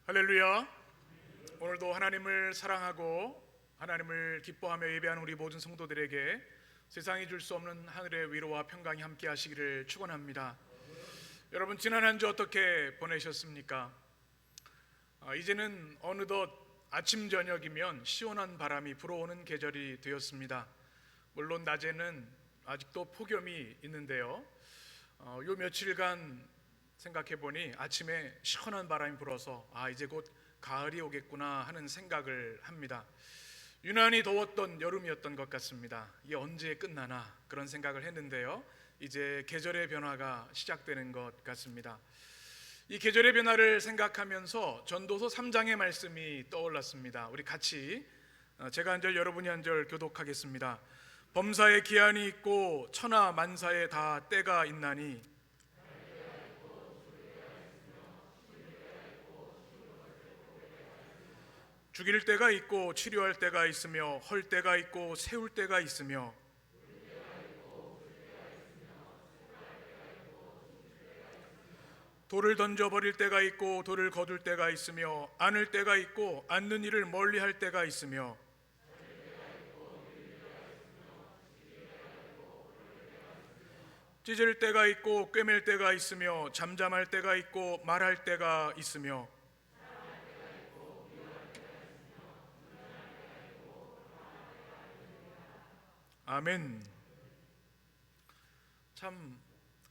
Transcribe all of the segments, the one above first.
할렐루야. 오늘도 하나님을 사랑하고 하나님을 기뻐하며 예배하는 우리 모든 성도들에게 세상이 줄 수 없는 하늘의 위로와 평강이 함께 하시기를 축원합니다. 여러분, 지난 한 주 어떻게 보내셨습니까? 이제는 어느덧 아침 저녁이면 시원한 바람이 불어오는 계절이 되었습니다. 물론 낮에는 아직도 폭염이 있는데요, 요 며칠간 생각해보니 아침에 시원한 바람이 불어서 이제 곧 가을이 오겠구나 하는 생각을 합니다. 유난히 더웠던 여름이었던 것 같습니다. 이게 언제 끝나나 그런 생각을 했는데요, 이제 계절의 변화가 시작되는 것 같습니다. 이 계절의 변화를 생각하면서 전도서 3장의 말씀이 떠올랐습니다. 우리 같이 제가 한 절 여러분이 한 절 교독하겠습니다. 범사에 기한이 있고 천하 만사에 다 때가 있나니 죽일 때가 있고 치료할 때가 있으며 헐 때가 있고 세울 때가 있으며 돌을 던져버릴 때가 있고 돌을 거둘 때가 있으며 안을 때가 있고 안는 일을 멀리할 때가 있으며 찢을 때가 있고 꿰맬 때가 있으며 잠잠할 때가 있고 말할 때가 있으며 아멘. 참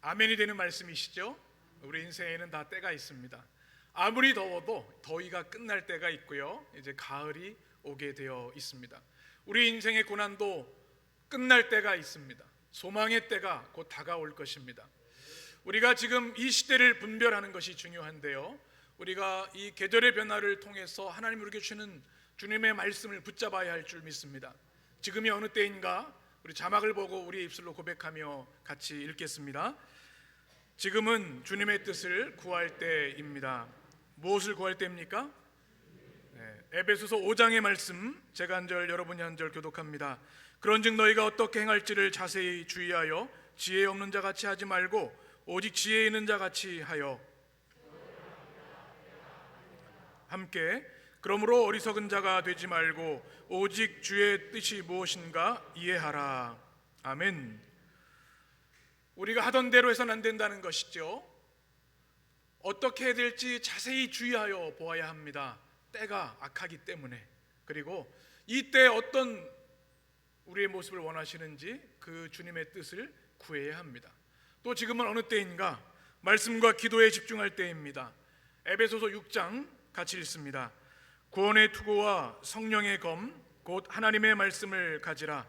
아멘이 되는 말씀이시죠? 우리 인생에는 다 때가 있습니다. 아무리 더워도 더위가 끝날 때가 있고요, 이제 가을이 오게 되어 있습니다. 우리 인생의 고난도 끝날 때가 있습니다. 소망의 때가 곧 다가올 것입니다. 우리가 지금 이 시대를 분별하는 것이 중요한데요, 우리가 이 계절의 변화를 통해서 하나님 우리에게 주시는 주님의 말씀을 붙잡아야 할 줄 믿습니다. 지금이 어느 때인가? 우리 자막을 보고 우리의 입술로 고백하며 같이 읽겠습니다. 지금은 주님의 뜻을 구할 때입니다. 무엇을 구할 때입니까? 에베소서 5장의 말씀, 제가 한 절 여러분이 한 절 교독합니다. 그런즉 너희가 어떻게 행할지를 자세히 주의하여 지혜 없는 자같이 하지 말고 오직 지혜 있는 자같이 하여 함께 그러므로 어리석은 자가 되지 말고 오직 주의 뜻이 무엇인가 이해하라. 아멘. 우리가 하던 대로 해서는 안 된다는 것이죠. 어떻게 해야 될지 자세히 주의하여 보아야 합니다. 때가 악하기 때문에. 그리고 이때 어떤 우리의 모습을 원하시는지 그 주님의 뜻을 구해야 합니다. 또 지금은 어느 때인가? 말씀과 기도에 집중할 때입니다. 에베소서 6장 같이 읽습니다. 구원의 투구와 성령의 검 곧 하나님의 말씀을 가지라.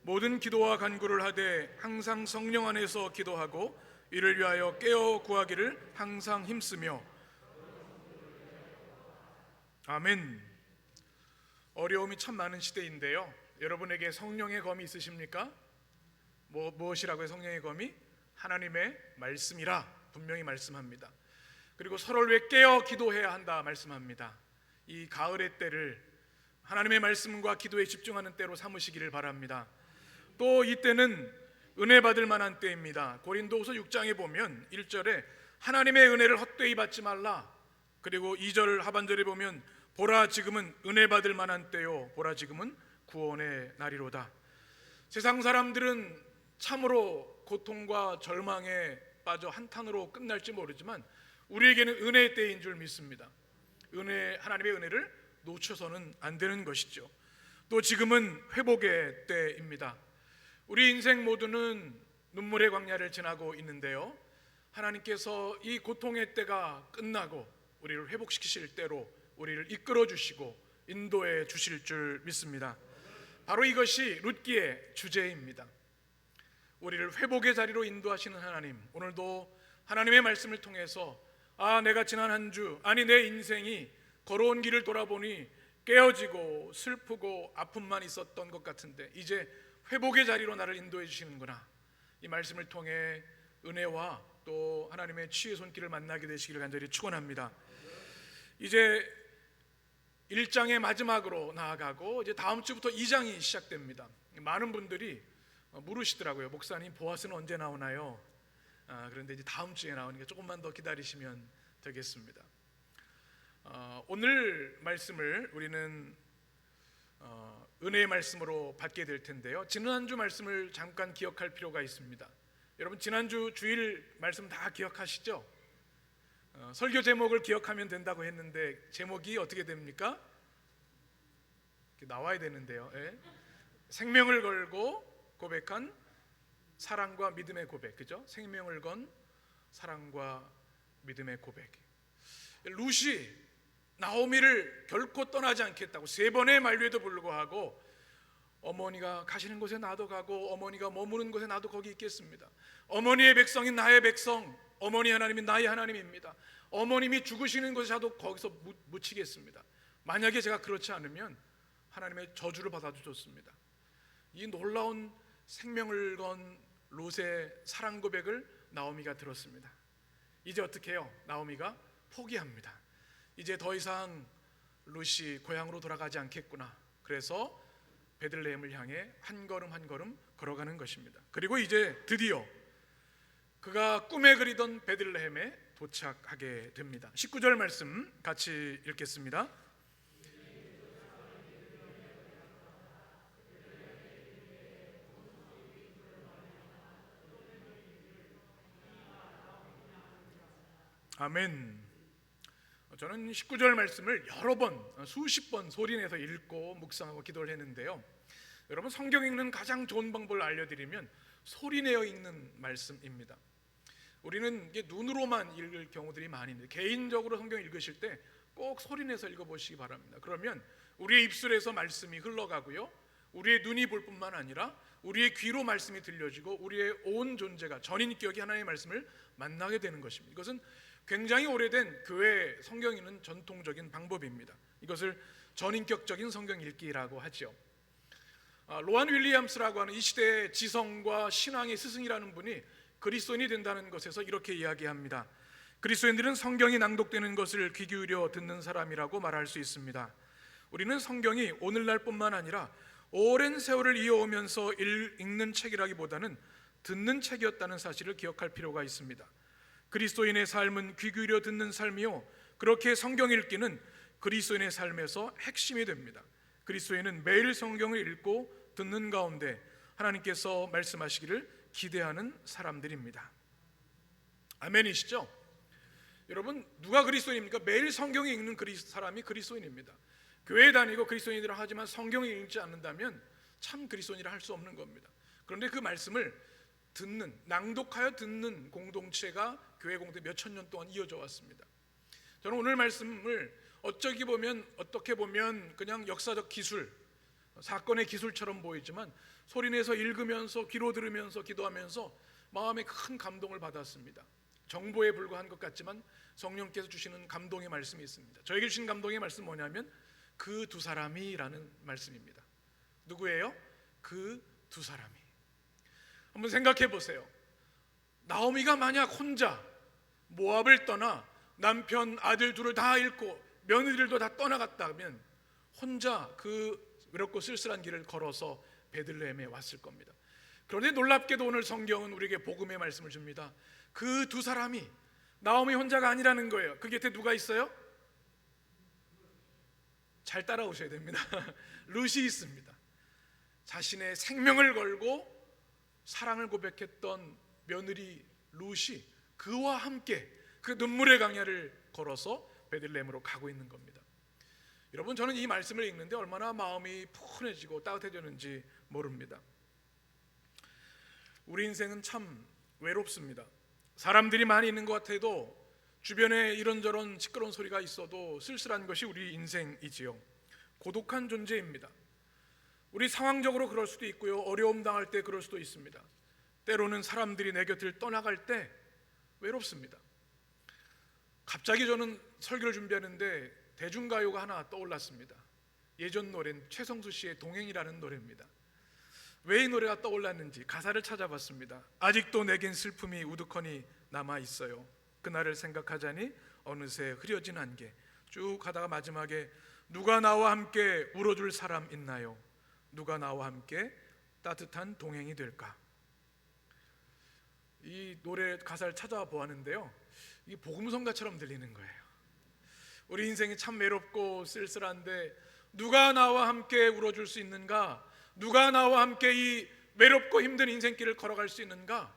모든 기도와 간구를 하되 항상 성령 안에서 기도하고 이를 위하여 깨어 구하기를 항상 힘쓰며 아멘. 어려움이 참 많은 시대인데요, 여러분에게 성령의 검이 있으십니까? 무엇이라고요? 성령의 검이 하나님의 말씀이라 분명히 말씀합니다. 그리고 서로를 위해 깨어 기도해야 한다 말씀합니다. 이 가을의 때를 하나님의 말씀과 기도에 집중하는 때로 삼으시기를 바랍니다. 또 이때는 은혜 받을 만한 때입니다. 고린도후서 6장에 보면 1절에 하나님의 은혜를 헛되이 받지 말라. 그리고 2절 하반절에 보면 보라 지금은 은혜 받을 만한 때요 보라 지금은 구원의 날이로다. 세상 사람들은 참으로 고통과 절망에 빠져 한탄으로 끝날지 모르지만 우리에게는 은혜의 때인 줄 믿습니다. 하나님의 은혜를 놓쳐서는 안 되는 것이죠. 또 지금은 회복의 때입니다. 우리 인생 모두는 눈물의 광야를 지나고 있는데요, 하나님께서 이 고통의 때가 끝나고 우리를 회복시키실 때로 우리를 이끌어 주시고 인도해 주실 줄 믿습니다. 바로 이것이 룻기의 주제입니다. 우리를 회복의 자리로 인도하시는 하나님, 오늘도 하나님의 말씀을 통해서 내가 지난 한 주, 내 인생이 걸어온 길을 돌아보니 깨어지고 슬프고 아픔만 있었던 것 같은데 이제 회복의 자리로 나를 인도해 주시는구나. 이 말씀을 통해 은혜와 또 하나님의 치유의 손길을 만나게 되시기를 간절히 축원합니다. 이제 1장의 마지막으로 나아가고 이제 다음 주부터 2장이 시작됩니다. 많은 분들이 물으시더라고요. 목사님, 보아스는 언제 나오나요? 그런데 이제 다음 주에 나오니까 조금만 더 기다리시면 되겠습니다. 오늘 말씀을 우리는 은혜의 말씀으로 받게 될 텐데요. 지난주 말씀을 잠깐 기억할 필요가 있습니다. 여러분 지난주 주일 말씀 다 기억하시죠? 설교 제목을 기억하면 된다고 했는데 제목이 어떻게 됩니까? 나와야 되는데요. 예? 생명을 걸고 고백한 사랑과 믿음의 고백, 그죠? 생명을 건 사랑과 믿음의 고백. 룻이 나오미를 결코 떠나지 않겠다고 3번의 만류에도 불구하고 어머니가 가시는 곳에 나도 가고 어머니가 머무는 곳에 나도 거기 있겠습니다. 어머니의 백성인 나의 백성, 어머니 하나님이 나의 하나님입니다. 어머님이 죽으시는 곳에 저도 거기서 묻히겠습니다. 만약에 제가 그렇지 않으면 하나님의 저주를 받아도 좋습니다. 이 놀라운 생명을 건 롯의 사랑 고백을 나오미가 들었습니다. 이제 어떻게 해요? 나오미가 포기합니다. 이제 더 이상 룻이 고향으로 돌아가지 않겠구나. 그래서 베들레헴을 향해 한 걸음 한 걸음 걸어가는 것입니다. 그리고 이제 드디어 그가 꿈에 그리던 베들레헴에 도착하게 됩니다. 19절 말씀 같이 읽겠습니다. 아멘. 저는 19절 말씀을 여러 번, 수십 번 소리내서 읽고 묵상하고 기도를 했는데요. 여러분 성경 읽는 가장 좋은 방법을 알려드리면 소리내어 읽는 말씀입니다. 우리는 이게 눈으로만 읽을 경우들이 많이 있는데 개인적으로 성경 읽으실 때 꼭 소리내서 읽어보시기 바랍니다. 그러면 우리의 입술에서 말씀이 흘러가고요, 우리의 눈이 볼 뿐만 아니라 우리의 귀로 말씀이 들려지고 우리의 온 존재가 전인격이 하나님의 말씀을 만나게 되는 것입니다. 이것은 굉장히 오래된 교회 성경 읽는 전통적인 방법입니다. 이것을 전인격적인 성경 읽기라고 하죠. 로안 윌리엄스라고 하는 이 시대의 지성과 신앙의 스승이라는 분이 그리스도인이 된다는 것에서 이렇게 이야기합니다. 그리스도인들은 성경이 낭독되는 것을 귀 기울여 듣는 사람이라고 말할 수 있습니다. 우리는 성경이 오늘날뿐만 아니라 오랜 세월을 이어오면서 읽는 책이라기보다는 듣는 책이었다는 사실을 기억할 필요가 있습니다. 그리스도인의 삶은 귀 기울여 듣는 삶이요, 그렇게 성경 읽기는 그리스도인의 삶에서 핵심이 됩니다. 그리스도인은 매일 성경을 읽고 듣는 가운데 하나님께서 말씀하시기를 기대하는 사람들입니다. 아멘이시죠? 여러분 누가 그리스도인입니까? 매일 성경을 읽는 사람이 그리스도인입니다. 교회 다니고 그리스도인이라 하지만 성경을 읽지 않는다면 참 그리스도인이라 할 수 없는 겁니다. 그런데 그 말씀을 듣는, 낭독하여 듣는 공동체가 교회 공동체 몇천 년 동안 이어져 왔습니다. 저는 오늘 말씀을 어떻게 보면 그냥 역사적 기술, 사건의 기술처럼 보이지만 소리내서 읽으면서 귀로 들으면서 기도하면서 마음에 큰 감동을 받았습니다. 정보에 불과한 것 같지만 성령께서 주시는 감동의 말씀이 있습니다. 저에게 주신 감동의 말씀은 뭐냐면 그 두 사람이라는 말씀입니다. 누구예요? 그 두 사람이. 한번 생각해 보세요. 나오미가 만약 혼자 모압을 떠나 남편 아들 둘을 다 잃고 며느리들도 다 떠나갔다면 혼자 그 외롭고 쓸쓸한 길을 걸어서 베들레헴에 왔을 겁니다. 그런데 놀랍게도 오늘 성경은 우리에게 복음의 말씀을 줍니다. 그 두 사람이 나오미 혼자가 아니라는 거예요. 그 곁에 누가 있어요? 잘 따라오셔야 됩니다. 룻이 있습니다. 자신의 생명을 걸고 사랑을 고백했던 며느리 룻이 그와 함께 그 눈물의 강야를 걸어서 베들레헴으로 가고 있는 겁니다. 여러분 저는 이 말씀을 읽는데 얼마나 마음이 푸근해지고 따뜻해졌는지 모릅니다. 우리 인생은 참 외롭습니다. 사람들이 많이 있는 것 같아도 주변에 이런저런 시끄러운 소리가 있어도 쓸쓸한 것이 우리 인생이지요. 고독한 존재입니다. 우리 상황적으로 그럴 수도 있고요, 어려움 당할 때 그럴 수도 있습니다. 때로는 사람들이 내 곁을 떠나갈 때 외롭습니다. 갑자기 저는 설교를 준비하는데 대중가요가 하나 떠올랐습니다. 예전 노래는 최성수 씨의 동행이라는 노래입니다. 왜 이 노래가 떠올랐는지 가사를 찾아봤습니다. 아직도 내겐 슬픔이 우두커니 남아있어요. 그날을 생각하자니 어느새 흐려진 안개. 쭉 가다가 마지막에 누가 나와 함께 울어줄 사람 있나요? 누가 나와 함께 따뜻한 동행이 될까? 이 노래 가사를 찾아보았는데요, 이게 복음성가처럼 들리는 거예요. 우리 인생이 참 외롭고 쓸쓸한데 누가 나와 함께 울어줄 수 있는가? 누가 나와 함께 이 외롭고 힘든 인생길을 걸어갈 수 있는가?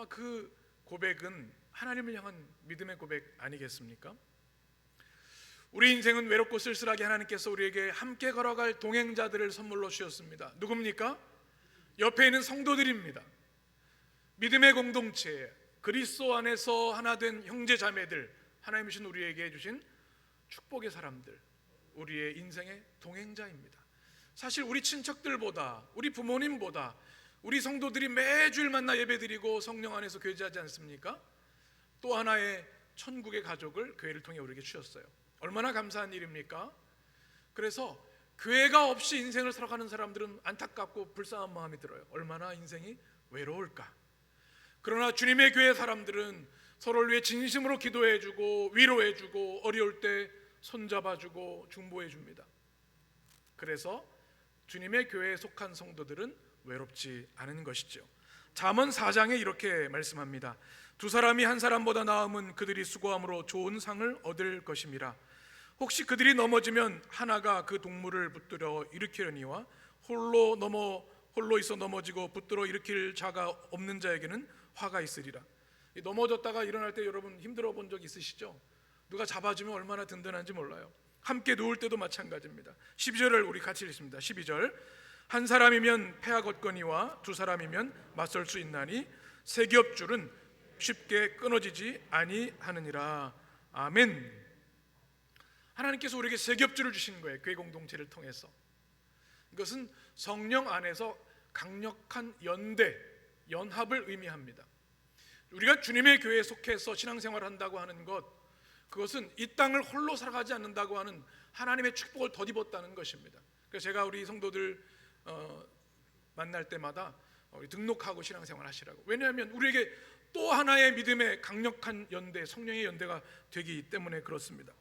그 고백은 하나님을 향한 믿음의 고백 아니겠습니까? 우리 인생은 외롭고 쓸쓸하게 하나님께서 우리에게 함께 걸어갈 동행자들을 선물로 주셨습니다. 누굽니까? 옆에 있는 성도들입니다. 믿음의 공동체, 그리스도 안에서 하나 된 형제 자매들, 하나님 주신 우리에게 주신 축복의 사람들, 우리의 인생의 동행자입니다. 사실 우리 친척들보다, 우리 부모님보다 우리 성도들이 매주일 만나 예배드리고 성령 안에서 교제하지 않습니까? 또 하나의 천국의 가족을 교회를 통해 우리에게 주셨어요. 얼마나 감사한 일입니까? 그래서 교회가 없이 인생을 살아가는 사람들은 안타깝고 불쌍한 마음이 들어요. 얼마나 인생이 외로울까? 그러나 주님의 교회 사람들은 서로를 위해 진심으로 기도해주고 위로해주고 어려울 때 손잡아주고 중보해줍니다. 그래서 주님의 교회에 속한 성도들은 외롭지 않은 것이죠. 잠언 4장에 이렇게 말씀합니다. 두 사람이 한 사람보다 나음은 그들이 수고함으로 좋은 상을 얻을 것임이라. 혹시 그들이 넘어지면 하나가 그 동물을 붙들어 일으키려니와 홀로 있어 넘어지고 붙들어 일으킬 자가 없는 자에게는 화가 있으리라. 넘어졌다가 일어날 때 여러분 힘들어 본 적 있으시죠? 누가 잡아주면 얼마나 든든한지 몰라요. 함께 누울 때도 마찬가지입니다. 12절을 우리 같이 읽습니다. 12절. 한 사람이면 패하 걷거니와 두 사람이면 맞설 수 있나니 세 겹줄은 쉽게 끊어지지 아니하느니라. 아멘. 하나님께서 우리에게 세 겹줄을 주신 거예요. 교회 공동체를 통해서. 이것은 성령 안에서 강력한 연대, 연합을 의미합니다. 우리가 주님의 교회에 속해서 신앙생활을 한다고 하는 것, 그것은 이 땅을 홀로 살아가지 않는다고 하는 하나님의 축복을 덧입었다는 것입니다. 그래서 제가 우리 성도들 만날 때마다 등록하고 신앙생활 하시라고. 왜냐하면 우리에게 또 하나의 믿음의 강력한 연대, 성령의 연대가 되기 때문에 그렇습니다.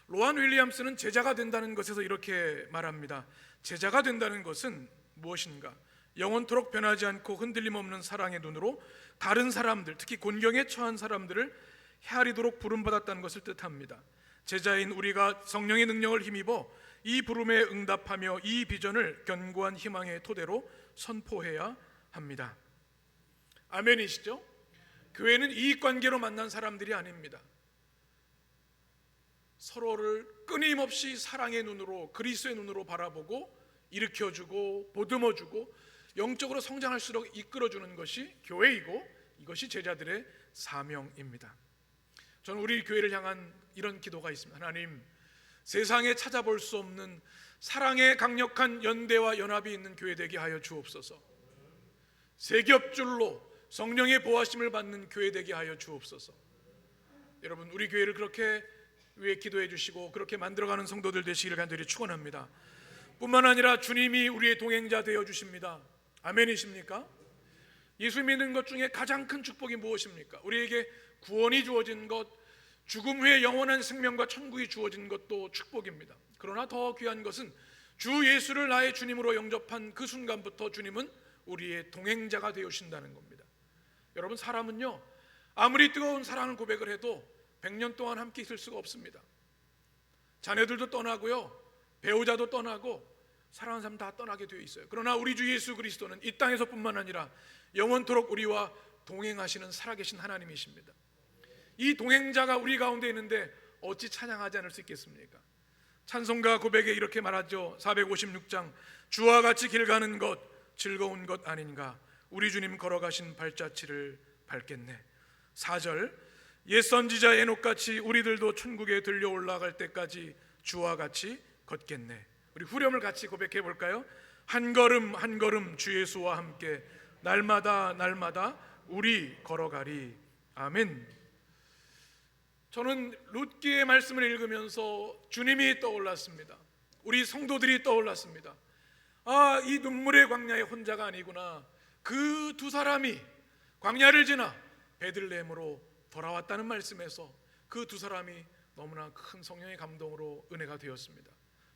로안 윌리엄스는 제자가 된다는 것에서 이렇게 말합니다. 제자가 된다는 것은 무엇인가? 영원토록 변하지 않고 흔들림 없는 사랑의 눈으로 다른 사람들, 특히 곤경에 처한 사람들을 헤아리도록 부름받았다는 것을 뜻합니다. 제자인 우리가 성령의 능력을 힘입어 이 부름에 응답하며 이 비전을 견고한 희망의 토대로 선포해야 합니다. 아멘이시죠? 교회는 이익관계로 만난 사람들이 아닙니다. 서로를 끊임없이 사랑의 눈으로, 그리스도의 눈으로 바라보고 일으켜주고 보듬어주고 영적으로 성장할수록 이끌어주는 것이 교회이고 이것이 제자들의 사명입니다. 저는 우리 교회를 향한 이런 기도가 있습니다. 하나님, 세상에 찾아볼 수 없는 사랑의 강력한 연대와 연합이 있는 교회 되게 하여 주옵소서. 세 겹줄로 성령의 보호하심을 받는 교회 되게 하여 주옵소서. 여러분, 우리 교회를 그렇게 위해 기도해 주시고 그렇게 만들어가는 성도들 되시기를 간절히 축원합니다. 뿐만 아니라 주님이 우리의 동행자 되어 주십니다. 아멘이십니까? 예수 믿는 것 중에 가장 큰 축복이 무엇입니까? 우리에게 구원이 주어진 것, 죽음 후에 영원한 생명과 천국이 주어진 것도 축복입니다. 그러나 더 귀한 것은 주 예수를 나의 주님으로 영접한 그 순간부터 주님은 우리의 동행자가 되어주신다는 겁니다. 여러분, 사람은요, 아무리 뜨거운 사랑을 고백을 해도 100년 동안 함께 있을 수가 없습니다. 자녀들도 떠나고요, 배우자도 떠나고 사랑하는 사람 다 떠나게 되어 있어요. 그러나 우리 주 예수 그리스도는 이 땅에서뿐만 아니라 영원토록 우리와 동행하시는 살아계신 하나님이십니다. 이 동행자가 우리 가운데 있는데 어찌 찬양하지 않을 수 있겠습니까? 찬송가 고백에 이렇게 말하죠. 456장. 주와 같이 길 가는 것 즐거운 것 아닌가? 우리 주님 걸어가신 발자취를 밟겠네. 4절. 옛 선지자 에녹같이 우리들도 천국에 들려 올라갈 때까지 주와 같이 걷겠네. 우리 후렴을 같이 고백해 볼까요? 한 걸음 한 걸음 주 예수와 함께 날마다 날마다 우리 걸어가리. 아멘. 저는 룻기의 말씀을 읽으면서 주님이 떠올랐습니다. 우리 성도들이 떠올랐습니다. 아, 이 눈물의 광야에 혼자가 아니구나. 그 두 사람이 광야를 지나 베들레헴으로 돌아왔다는 말씀에서 그 두 사람이 너무나 큰 성령의 감동으로 은혜가 되었습니다.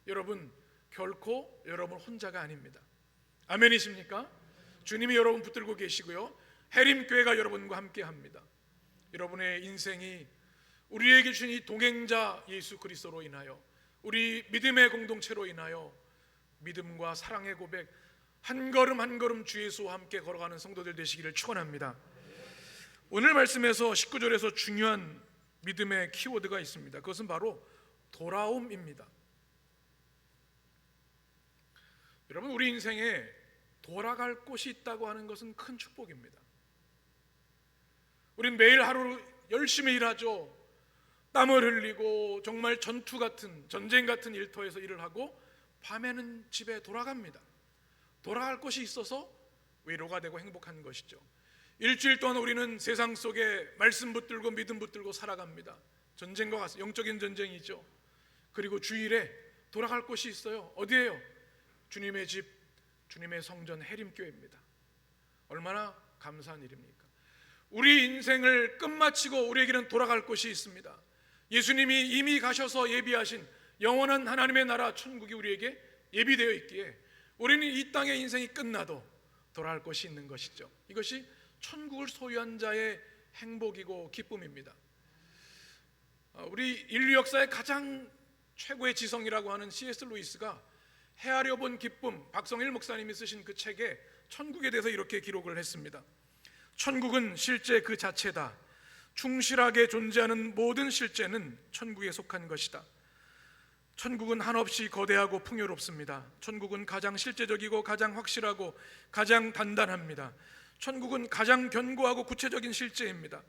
여러분, 결코 여러분 혼자가 아닙니다. 아멘이십니까? 주님이 여러분 붙들고 계시고요, 해림교회가 여러분과 함께 합니다. 여러분의 인생이 우리에게 주신 이 동행자 예수 그리스도로 인하여, 우리 믿음의 공동체로 인하여 믿음과 사랑의 고백, 한 걸음 한 걸음 주 예수와 함께 걸어가는 성도들 되시기를 축원합니다. 오늘 말씀에서 19절에서 중요한 믿음의 키워드가 있습니다. 그것은 바로 돌아옴입니다. 여러분, 우리 인생에 돌아갈 곳이 있다고 하는 것은 큰 축복입니다. 우린 매일 하루 열심히 일하죠. 땀을 흘리고 정말 전투 같은, 전쟁 같은 일터에서 일을 하고 밤에는 집에 돌아갑니다. 돌아갈 곳이 있어서 위로가 되고 행복한 것이죠. 일주일 동안 우리는 세상 속에 말씀 붙들고 믿음 붙들고 살아갑니다. 전쟁과 같은 영적인 전쟁이죠. 그리고 주일에 돌아갈 곳이 있어요. 어디예요? 주님의 집, 주님의 성전 해림교회입니다. 얼마나 감사한 일입니까? 우리 인생을 끝마치고 우리에게는 돌아갈 곳이 있습니다. 예수님이 이미 가셔서 예비하신 영원한 하나님의 나라 천국이 우리에게 예비되어 있기에 우리는 이 땅의 인생이 끝나도 돌아갈 곳이 있는 것이죠. 이것이 천국을 소유한 자의 행복이고 기쁨입니다. 우리 인류 역사의 가장 최고의 지성이라고 하는 C.S. 루이스가 헤아려 본 기쁨, 박성일 목사님이 쓰신 그 책에 천국에 대해서 이렇게 기록을 했습니다. 천국은 실제 그 자체다. 충실하게 존재하는 모든 실제는 천국에 속한 것이다. 천국은 한없이 거대하고 풍요롭습니다. 천국은 가장 실제적이고 가장 확실하고 가장 단단합니다. 천국은 가장 견고하고 구체적인 실제입니다.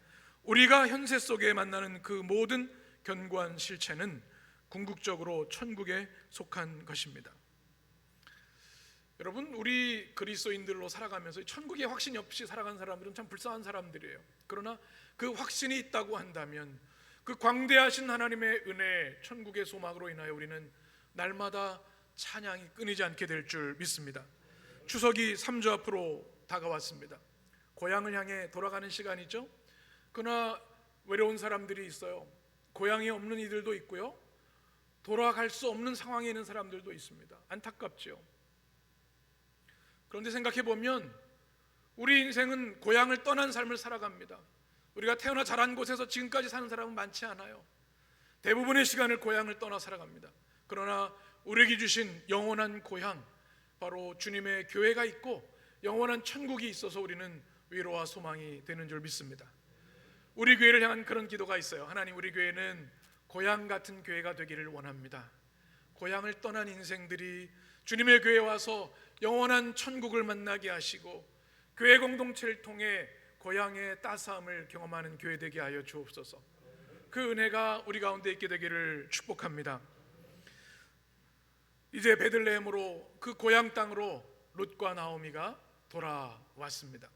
우리가 현세 속에 만나는 그 모든 견고한 실체는 궁극적으로 천국에 속한 것입니다. 여러분, 우리 그리스도인들로 살아가면서 천국의 확신이 없이 살아간 사람들은 참 불쌍한 사람들이에요. 그러나 그 확신이 있다고 한다면 그 광대하신 하나님의 은혜, 천국의 소망으로 인하여 우리는 날마다 찬양이 끊이지 않게 될 줄 믿습니다. 추석이 3주 앞으로 다가왔습니다. 고향을 향해 돌아가는 시간이죠. 그러나 외로운 사람들이 있어요. 고향이 없는 이들도 있고요, 돌아갈 수 없는 상황에 있는 사람들도 있습니다. 안타깝죠. 그런데 생각해 보면 우리 인생은 고향을 떠난 삶을 살아갑니다. 우리가 태어나 자란 곳에서 지금까지 사는 사람은 많지 않아요. 대부분의 시간을 고향을 떠나 살아갑니다. 그러나 우리에게 주신 영원한 고향, 바로 주님의 교회가 있고 영원한 천국이 있어서 우리는 위로와 소망이 되는 줄 믿습니다. 우리 교회를 향한 그런 기도가 있어요. 하나님, 우리 교회는 고향 같은 교회가 되기를 원합니다. 고향을 떠난 인생들이 주님의 교회에 와서 영원한 천국을 만나게 하시고 교회 공동체를 통해 고향의 따스함을 경험하는 교회 되게 하여 주옵소서. 그 은혜가 우리 가운데 있게 되기를 축복합니다. 이제 베들레헴으로, 그 고향 땅으로 롯과 나오미가 돌아왔습니다.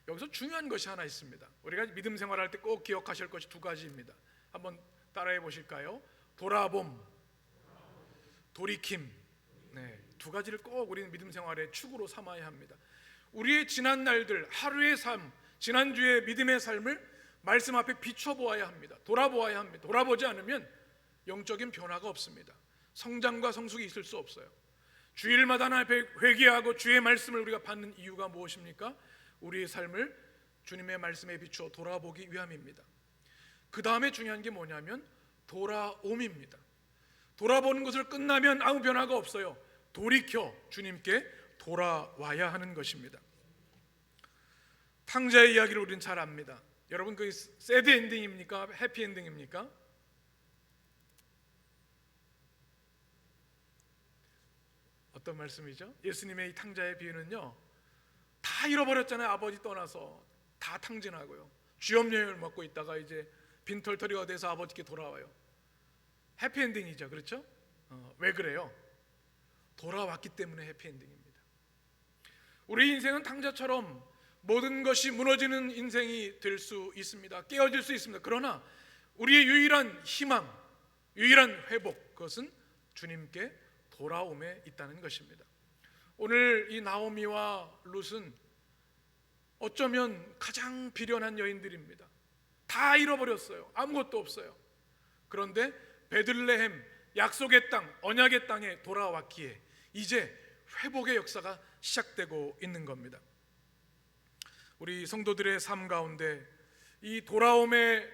여기서 중요한 것이 하나 있습니다. 우리가 믿음 생활할 때 꼭 기억하실 것이 두 가지입니다. 한번 따라해 보실까요? 돌아봄, 돌이킴. 두 가지를 꼭 우리는 믿음 생활의 축으로 삼아야 합니다. 우리의 지난 날들, 하루의 삶, 지난주의 믿음의 삶을 말씀 앞에 비춰보아야 합니다. 돌아보아야 합니다. 돌아보지 않으면 영적인 변화가 없습니다. 성장과 성숙이 있을 수 없어요. 주일마다 하나님 앞에 회개하고 주의 말씀을 우리가 받는 이유가 무엇입니까? 우리의 삶을 주님의 말씀에 비추어 돌아보기 위함입니다. 그 다음에 중요한 게 뭐냐면 돌아옴입니다. 돌아보는 것을 끝나면 아무 변화가 없어요. 돌이켜 주님께 돌아와야 하는 것입니다. 탕자의 이야기를 우리는 잘 압니다. 여러분, 그 새드 엔딩입니까? 해피 엔딩입니까? 어떤 말씀이죠? 예수님의 이 탕자의 비유는요, 다 잃어버렸잖아요. 아버지 떠나서 다 탕진하고요, 쥐염려를 먹고 있다가 이제 빈털터리가 돼서 아버지께 돌아와요. 해피엔딩이죠. 그렇죠? 왜 그래요? 돌아왔기 때문에 해피엔딩입니다. 우리 인생은 탕자처럼 모든 것이 무너지는 인생이 될 수 있습니다. 깨어질 수 있습니다. 그러나 우리의 유일한 희망, 유일한 회복, 그것은 주님께 돌아옴에 있다는 것입니다. 오늘 이 나오미와 룻은 어쩌면 가장 비련한 여인들입니다. 다 잃어버렸어요. 아무것도 없어요. 그런데 베들레헴, 약속의 땅, 언약의 땅에 돌아왔기에 이제 회복의 역사가 시작되고 있는 겁니다. 우리 성도들의 삶 가운데 이 돌아옴의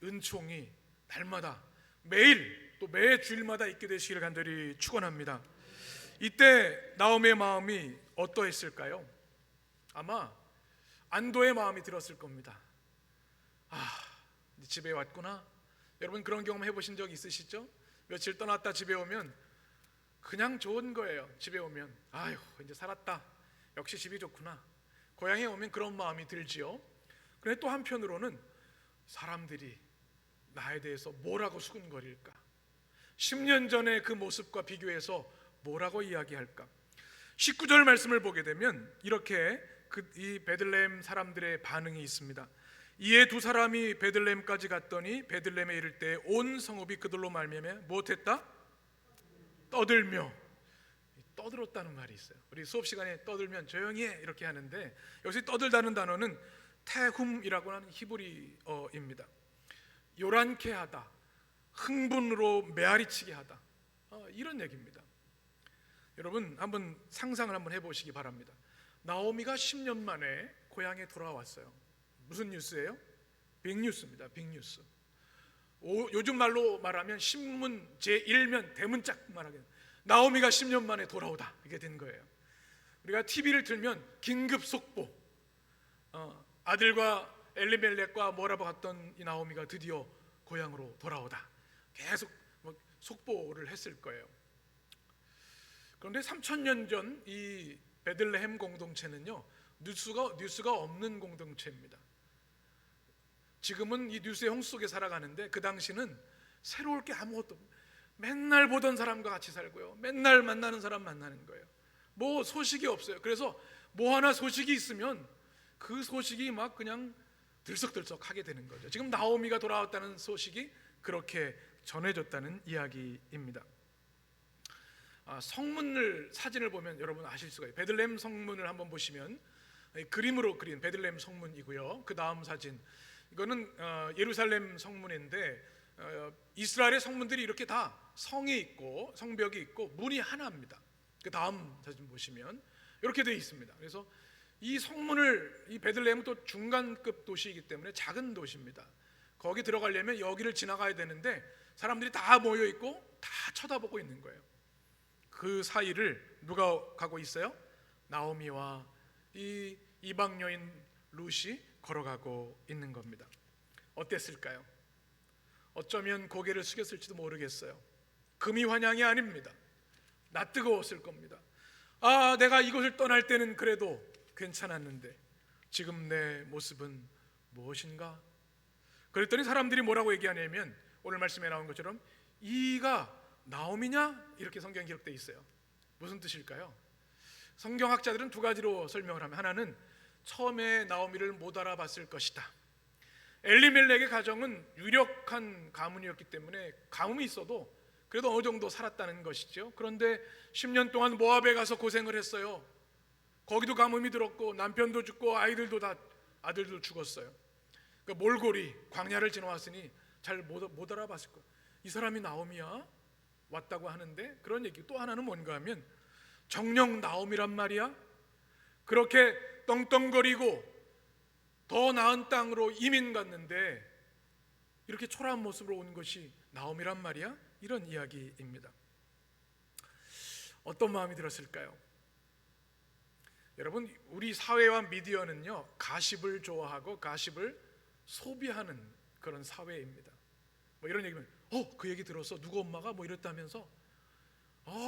은총이 날마다 매일 또 매 주일마다 있게 되시기를 간절히 축원합니다. 이때 나오미의 마음이 어떠했을까요? 아마 안도의 마음이 들었을 겁니다. 이제 집에 왔구나. 여러분 그런 경험 해보신 적 있으시죠? 며칠 떠났다 집에 오면 그냥 좋은 거예요. 집에 오면 아휴 이제 살았다. 역시 집이 좋구나. 고향에 오면 그런 마음이 들지요. 그런데 또 한편으로는 사람들이 나에 대해서 뭐라고 수군거릴까? 10년 전의 그 모습과 비교해서 뭐라고 이야기할까? 19절 말씀을 보게 되면 이렇게 이 베들레헴 사람들의 반응이 있습니다. 이에 두 사람이 베들레헴까지 갔더니 베들레헴에 이를 때 온 성읍이 그들로 말미암아 무엇했다? 떠들며. 떠들었다는 말이 있어요. 우리 수업 시간에 떠들면 조용히 해 이렇게 하는데 여기서 떠들다는 단어는 태훔이라고 하는 히브리어입니다. 요란케 하다, 흥분으로 메아리치게 하다, 이런 얘기입니다. 여러분 한번 상상을 한번 해보시기 바랍니다. 나오미가 10년 만에 고향에 돌아왔어요. 무슨 뉴스예요? 빅뉴스입니다. 빅뉴스. 요즘 말로 말하면 신문 제1면 대문짝 말하게 나오미가 10년 만에 돌아오다 이게 된 거예요. 우리가 TV를 틀면 긴급 속보, 아들과 엘리멜렉과 모라바 갔던 이 나오미가 드디어 고향으로 돌아오다 계속 속보를 했을 거예요. 그런데 3000년 전 이 베들레헴 공동체는요 뉴스가 없는 공동체입니다. 지금은 이 뉴스의 홍수 속에 살아가는데 그 당시는 새로울 게 아무것도 없고 맨날 보던 사람과 같이 살고요, 맨날 만나는 사람 만나는 거예요. 뭐 소식이 없어요. 그래서 뭐 하나 소식이 있으면 그 소식이 막 그냥 들썩들썩 하게 되는 거죠. 지금 나오미가 돌아왔다는 소식이 그렇게 전해졌다는 이야기입니다. 성문을 사진을 보면 여러분 아실 수가 있어요. 베들레헴 성문을 한번 보시면 그림으로 그린 베들레헴 성문이고요. 그 다음 사진 이거는 예루살렘 성문인데 이스라엘의 성문들이 이렇게 다 성이 있고 성벽이 있고 문이 하나입니다. 그 다음 사진 보시면 이렇게 되어 있습니다. 그래서 이 성문을 이 베들레헴은 또 중간급 도시이기 때문에 작은 도시입니다. 거기 들어가려면 여기를 지나가야 되는데 사람들이 다 모여 있고 다 쳐다보고 있는 거예요. 그 사이를 누가 가고 있어요? 나오미와 이 이방 여인 룻이 걸어가고 있는 겁니다. 어땠을까요? 어쩌면 고개를 숙였을지도 모르겠어요. 금이 환향이 아닙니다. 낯뜨거웠을 겁니다. 내가 이곳을 떠날 때는 그래도 괜찮았는데 지금 내 모습은 무엇인가? 그랬더니 사람들이 뭐라고 얘기하냐면 오늘 말씀에 나온 것처럼 이가 나오미냐? 이렇게 성경에 기록되어 있어요. 무슨 뜻일까요? 성경학자들은 두 가지로 설명을 하면 하나는 처음에 나오미를 못 알아봤을 것이다. 엘리멜렉의 가정은 유력한 가문이었기 때문에 가뭄이 있어도 그래도 어느 정도 살았다는 것이죠. 그런데 10년 동안 모압에 가서 고생을 했어요. 거기도 가뭄이 들었고 남편도 죽고 아들도 죽었어요. 그러니까 몰골이 광야를 지나왔으니 잘 못 알아봤을 거예요. 이 사람이 나오미야? 왔다고 하는데 그런 얘기. 또 하나는 뭔가 하면 정령 나오미란 말이야? 그렇게 떵떵거리고 더 나은 땅으로 이민 갔는데 이렇게 초라한 모습으로 온 것이 나오미란 말이야? 이런 이야기입니다. 어떤 마음이 들었을까요? 여러분 우리 사회와 미디어는요 가십을 좋아하고 가십을 소비하는 그런 사회입니다. 뭐 이런 얘기면 그 얘기 들었어? 누구 엄마가 뭐 이랬다면서?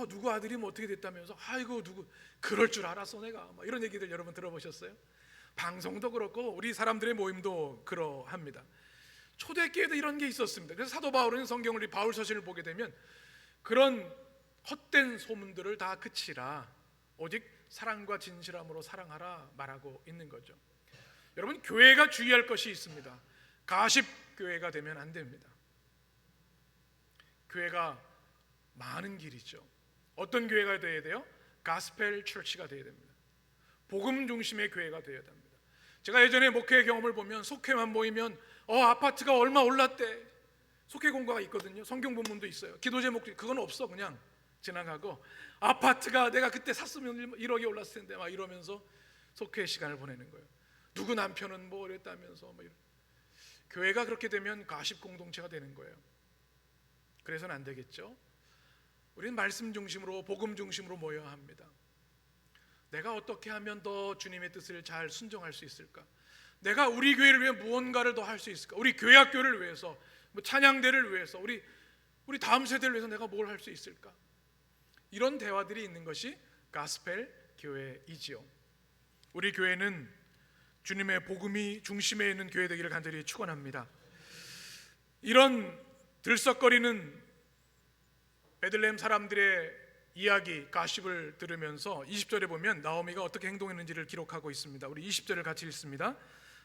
누구 아들이 뭐 어떻게 됐다면서? 아이고 누구 그럴 줄 알았어 내가. 뭐 이런 얘기들 여러분 들어보셨어요? 방송도 그렇고 우리 사람들의 모임도 그러합니다. 초대교회도 이런 게 있었습니다. 그래서 사도 바울은 성경을 우리 바울 서신을 보게 되면 그런 헛된 소문들을 다 그치라 오직 사랑과 진실함으로 사랑하라 말하고 있는 거죠. 여러분 교회가 주의할 것이 있습니다. 가십 교회가 되면 안 됩니다. 교회가 많은 길이죠. 어떤 교회가 되어야 돼요? 가스펠 처치가 되어야 됩니다. 복음 중심의 교회가 되어야 됩니다. 제가 예전에 목회 경험을 보면 속회만 모이면 아파트가 얼마 올랐대. 속회 공고가 있거든요. 성경 본문도 있어요. 기도 제목도 그건 없어. 그냥 지나가고 아파트가 내가 그때 샀으면 1억이 올랐을 텐데 막 이러면서 속회 시간을 보내는 거예요. 누구 남편은 뭐 이랬다면서 뭐 교회가 그렇게 되면 가십 공동체가 되는 거예요. 그래서는 안 되겠죠. 우리는 말씀 중심으로, 복음 중심으로 모여야 합니다. 내가 어떻게 하면 더 주님의 뜻을 잘 순종할 수 있을까? 내가 우리 교회를 위해 무언가를 더 할 수 있을까? 우리 교회 학교를 위해서, 찬양대를 위해서, 우리 다음 세대를 위해서 내가 뭘 할 수 있을까? 이런 대화들이 있는 것이 가스펠 교회이지요. 우리 교회는 주님의 복음이 중심에 있는 교회 되기를 간절히 축원합니다. 이런 들썩거리는 베들레헴 사람들의 이야기, 가십을 들으면서 20절에 보면 나오미가 어떻게 행동했는지를 기록하고 있습니다. 우리 20절을 같이 읽습니다.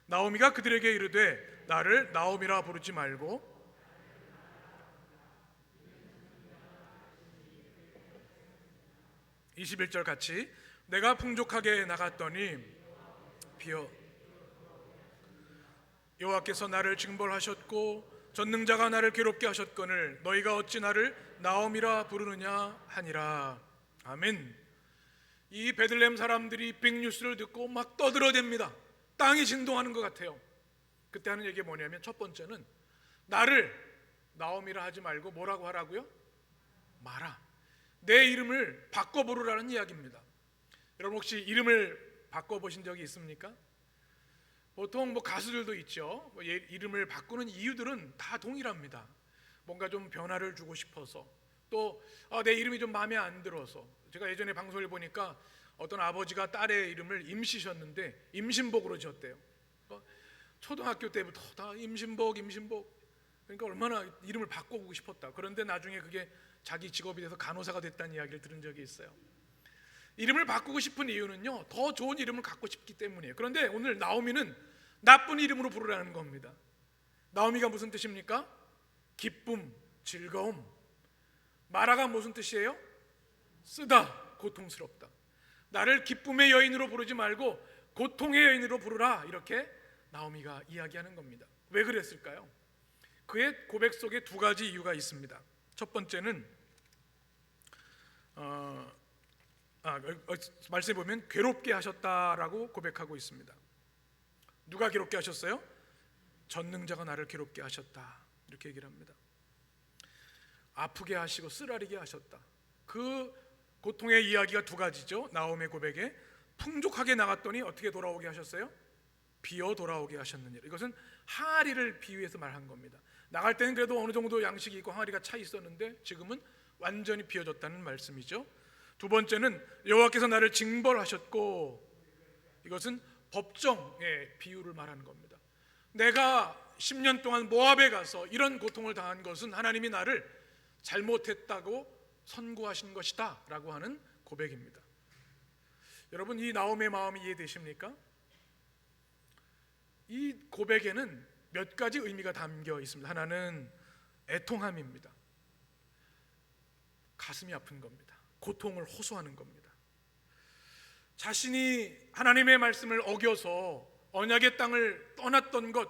나오미가 그들에게 이르되 나를 나오미라 부르지 말고 21절 같이 내가 풍족하게 나갔더니 비어 여호와께서 나를 징벌하셨고 전능자가 나를 괴롭게 하셨거늘 너희가 어찌 나를 나오미라 부르느냐 하니라. 아멘. 이 베들레헴 사람들이 빅뉴스를 듣고 막 떠들어댑니다. 땅이 진동하는 것 같아요. 그때 하는 얘기가 뭐냐면 첫 번째는 나를 나오미라 하지 말고 뭐라고 하라고요? 마라. 내 이름을 바꿔 부르라는 이야기입니다. 여러분 혹시 이름을 바꿔보신 적이 있습니까? 보통 가수들도 있죠. 이름을 바꾸는 이유들은 다 동일합니다. 뭔가 좀 변화를 주고 싶어서, 또 내 이름이 좀 마음에 안 들어서. 제가 예전에 방송을 보니까 어떤 아버지가 딸의 이름을 임씨셨는데 임신복으로 지었대요. 초등학교 때부터 다 임신복. 그러니까 얼마나 이름을 바꿔보고 싶었다. 그런데 나중에 그게 자기 직업이 돼서 간호사가 됐다는 이야기를 들은 적이 있어요. 이름을 바꾸고 싶은 이유는요, 더 좋은 이름을 갖고 싶기 때문이에요. 그런데 오늘 나오미는 나쁜 이름으로 부르라는 겁니다. 나오미가 무슨 뜻입니까? 기쁨, 즐거움. 마라가 무슨 뜻이에요? 쓰다, 고통스럽다. 나를 기쁨의 여인으로 부르지 말고 고통의 여인으로 부르라. 이렇게 나오미가 이야기하는 겁니다. 왜 그랬을까요? 그의 고백 속에 두 가지 이유가 있습니다. 첫 번째는 말씀해 보면 괴롭게 하셨다라고 고백하고 있습니다. 누가 괴롭게 하셨어요? 전능자가 나를 괴롭게 하셨다. 이렇게 얘기를 합니다. 아프게 하시고 쓰라리게 하셨다. 그 고통의 이야기가 두 가지죠. 나오미의 고백에 풍족하게 나갔더니 어떻게 돌아오게 하셨어요? 비어 돌아오게 하셨느니라. 이것은 항아리를 비유해서 말한 겁니다. 나갈 때는 그래도 어느 정도 양식이 있고 항아리가 차 있었는데 지금은 완전히 비어졌다는 말씀이죠. 두 번째는 여호와께서 나를 징벌하셨고, 이것은 법정의 비유를 말하는 겁니다. 내가 10년 동안 모압에 가서 이런 고통을 당한 것은 하나님이 나를 잘못했다고 선고하신 것이다 라고 하는 고백입니다. 여러분, 이 나오미의 마음이 이해되십니까? 이 고백에는 몇 가지 의미가 담겨 있습니다. 하나는 애통함입니다. 가슴이 아픈 겁니다. 고통을 호소하는 겁니다. 자신이 하나님의 말씀을 어겨서 언약의 땅을 떠났던 것,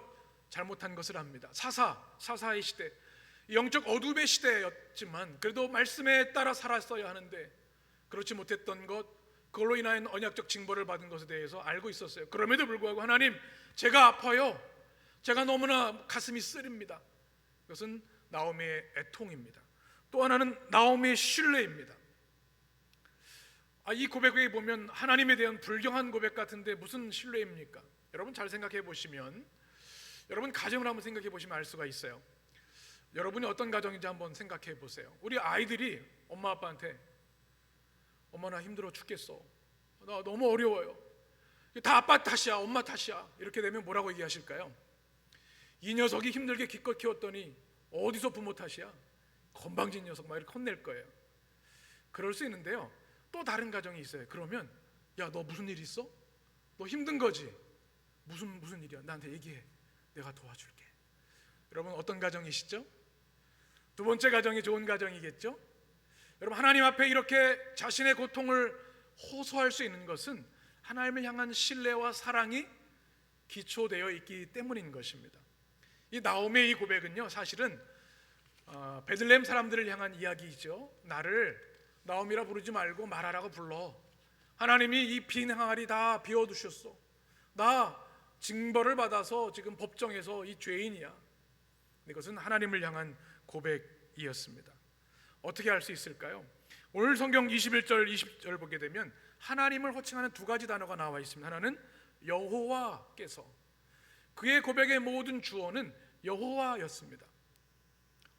잘못한 것을 압니다. 사사의 시대, 영적 어둠의 시대였지만 그래도 말씀에 따라 살았어야 하는데 그렇지 못했던 것, 그걸로 인한 언약적 징벌을 받은 것에 대해서 알고 있었어요. 그럼에도 불구하고 하나님, 제가 아파요. 제가 너무나 가슴이 쓰립니다. 이것은 나오미의 애통입니다. 또 하나는 나오미의 신뢰입니다. 이 고백에 보면 하나님에 대한 불경한 고백 같은데 무슨 신뢰입니까? 여러분 잘 생각해 보시면, 여러분 가정을 한번 생각해 보시면 알 수가 있어요. 여러분이 어떤 가정인지 한번 생각해 보세요. 우리 아이들이 엄마 아빠한테 엄마 나 힘들어 죽겠어, 나 너무 어려워요, 다 아빠 탓이야, 엄마 탓이야, 이렇게 되면 뭐라고 얘기하실까요? 이 녀석이 힘들게 기껏 키웠더니 어디서 부모 탓이야, 건방진 녀석, 막 이렇게 혼낼 거예요. 그럴 수 있는데요, 또 다른 가정이 있어요. 그러면 야, 너 무슨 일 있어? 너 힘든 거지? 무슨 일이야? 나한테 얘기해, 내가 도와줄게. 여러분 어떤 가정이시죠? 두 번째 가정이 좋은 가정이겠죠? 여러분 하나님 앞에 이렇게 자신의 고통을 호소할 수 있는 것은 하나님을 향한 신뢰와 사랑이 기초되어 있기 때문인 것입니다. 이 나오미의 이 고백은요, 사실은 베들레헴 사람들을 향한 이야기이죠. 나를 나오미라 부르지 말고 마라라고 불러. 하나님이 이 빈 항아리 다 비워두셨어. 나 징벌을 받아서 지금 법정에서 이 죄인이야. 이것은 하나님을 향한 고백이었습니다. 어떻게 할 수 있을까요? 오늘 성경 21절 20절 보게 되면 하나님을 호칭하는 두 가지 단어가 나와 있습니다. 하나는 여호와께서, 그의 고백의 모든 주어는 여호와였습니다.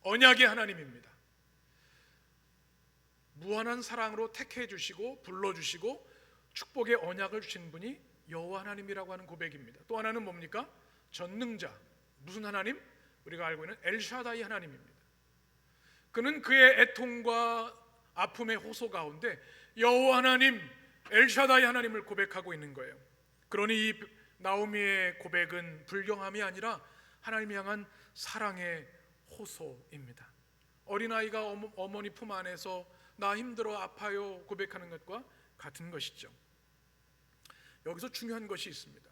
언약의 하나님입니다. 무한한 사랑으로 택해 주시고 불러주시고 축복의 언약을 주신 분이 여호와 하나님이라고 하는 고백입니다. 또 하나는 뭡니까? 전능자, 무슨 하나님? 우리가 알고 있는 엘샤다이 하나님입니다. 그는 그의 애통과 아픔의 호소 가운데 여호와 하나님, 엘샤다이 하나님을 고백하고 있는 거예요. 그러니 이 나오미의 고백은 불경함이 아니라 하나님을 향한 사랑의 호소입니다. 어린아이가 어머니 품 안에서 나 힘들어 아파요 고백하는 것과 같은 것이죠. 여기서 중요한 것이 있습니다.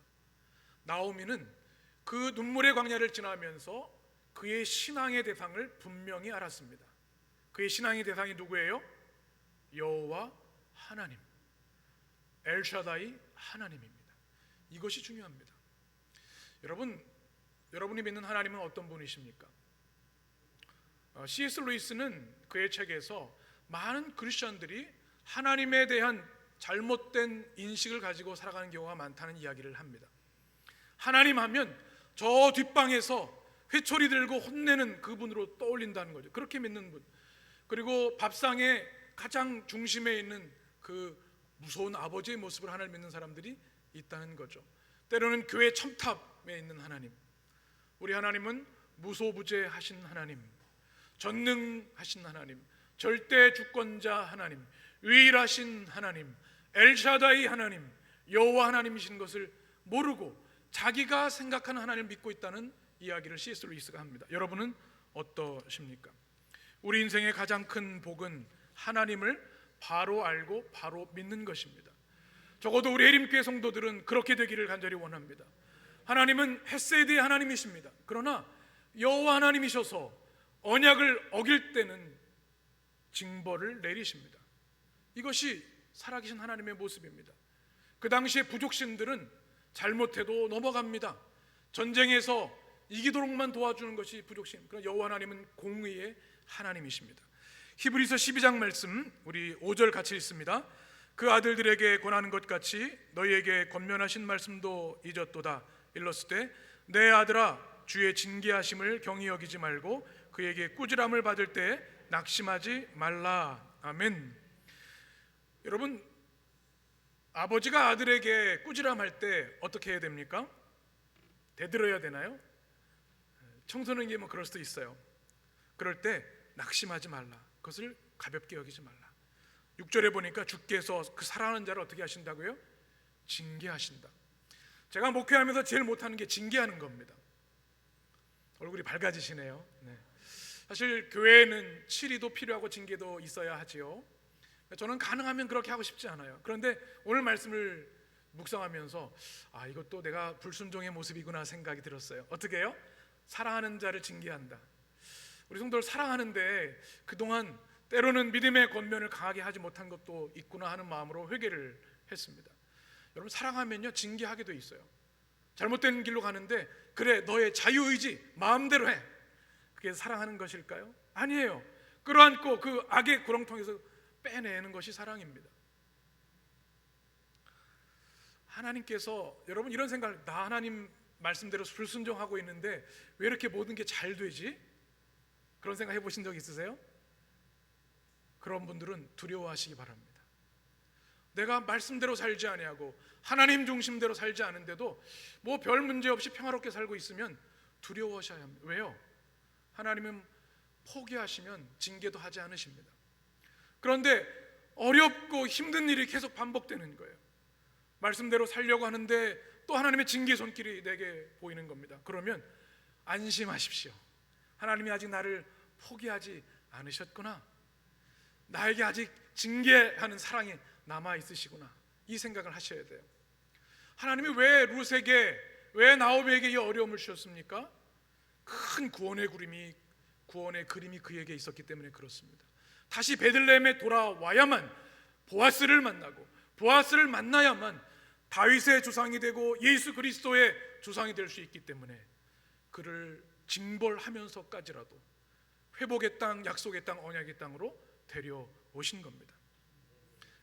나오미는 그 눈물의 광야를 지나면서 그의 신앙의 대상을 분명히 알았습니다. 그의 신앙의 대상이 누구예요? 여호와 하나님, 엘샤다이 하나님입니다. 이것이 중요합니다. 여러분이 믿는 하나님은 어떤 분이십니까? C.S. 루이스는 그의 책에서 많은 크리스천들이 하나님에 대한 잘못된 인식을 가지고 살아가는 경우가 많다는 이야기를 합니다. 하나님 하면 저 뒷방에서 회초리 들고 혼내는 그분으로 떠올린다는 거죠. 그렇게 믿는 분, 그리고 밥상의 가장 중심에 있는 그 무서운 아버지의 모습을 하나님 믿는 사람들이 있다는 거죠. 때로는 교회 첨탑에 있는 하나님, 우리 하나님은 무소부재하신 하나님, 전능하신 하나님, 절대 주권자 하나님, 유일하신 하나님, 엘샤다이 하나님, 여호와 하나님이신 것을 모르고 자기가 생각하는 하나님을 믿고 있다는 이야기를 C.S. 루이스가 합니다. 여러분은 어떠십니까? 우리 인생의 가장 큰 복은 하나님을 바로 알고 바로 믿는 것입니다. 적어도 우리 해림교회 성도들은 그렇게 되기를 간절히 원합니다. 하나님은 헤세드의 하나님이십니다. 그러나 여호와 하나님이셔서 언약을 어길 때는 징벌을 내리십니다. 이것이 살아계신 하나님의 모습입니다. 그 당시에 부족신들은 잘못해도 넘어갑니다. 전쟁에서 이기도록만 도와주는 것이 부족신. 그러나 여호와 하나님은 공의의 하나님이십니다. 히브리서 12장 말씀 우리 5절 같이 읽습니다. 그 아들들에게 권하는 것 같이 너희에게 권면하신 말씀도 잊었도다. 일렀을 때 내 아들아 주의 징계하심을 경히 여기지 말고 그에게 꾸지람을 받을 때 낙심하지 말라. 아멘. 여러분, 아버지가 아들에게 꾸지람할 때 어떻게 해야 됩니까? 대들어야 되나요? 청소년기 뭐 그럴 수도 있어요. 그럴 때 낙심하지 말라. 그것을 가볍게 여기지 말라. 6절에 보니까 주께서 그 사랑하는 자를 어떻게 하신다고요? 징계하신다. 제가 목회하면서 제일 못하는 게 징계하는 겁니다. 얼굴이 밝아지시네요. 네. 사실 교회는 치리도 필요하고 징계도 있어야 하지요. 저는 가능하면 그렇게 하고 싶지 않아요. 그런데 오늘 말씀을 묵상하면서 이것도 내가 불순종의 모습이구나 생각이 들었어요. 어떻게 해요? 사랑하는 자를 징계한다. 우리 성도를 사랑하는데 그동안 때로는 믿음의 권면을 강하게 하지 못한 것도 있구나 하는 마음으로 회개를 했습니다. 여러분, 사랑하면요 징계하게 돼 있어요. 잘못된 길로 가는데 그래 너의 자유의지 마음대로 해. 그게 사랑하는 것일까요? 아니에요. 끌어안고 그 악의 구렁텅이에서 빼내는 것이 사랑입니다. 하나님께서 여러분 이런 생각을, 나 하나님 말씀대로 불순종하고 있는데 왜 이렇게 모든 게 잘 되지? 그런 생각 해보신 적 있으세요? 그런 분들은 두려워하시기 바랍니다. 내가 말씀대로 살지 아니하고 하나님 중심대로 살지 않은데도 뭐 별 문제 없이 평화롭게 살고 있으면 두려워하셔야 합니다. 왜요? 하나님은 포기하시면 징계도 하지 않으십니다. 그런데 어렵고 힘든 일이 계속 반복되는 거예요. 말씀대로 살려고 하는데 또 하나님의 징계 손길이 내게 보이는 겁니다. 그러면 안심하십시오. 하나님이 아직 나를 포기하지 않으셨구나. 나에게 아직 징계하는 사랑이 남아 있으시구나. 이 생각을 하셔야 돼요. 하나님이 왜 룻에게, 왜 나오미에게 이 어려움을 주셨습니까? 큰 구원의 그림이 그에게 있었기 때문에 그렇습니다. 다시 베들레헴에 돌아와야만 보아스를 만나고 보아스를 만나야만 다윗의 조상이 되고 예수 그리스도의 조상이 될 수 있기 때문에 그를 징벌하면서까지라도 회복의 땅, 약속의 땅, 언약의 땅으로 데려오신 겁니다.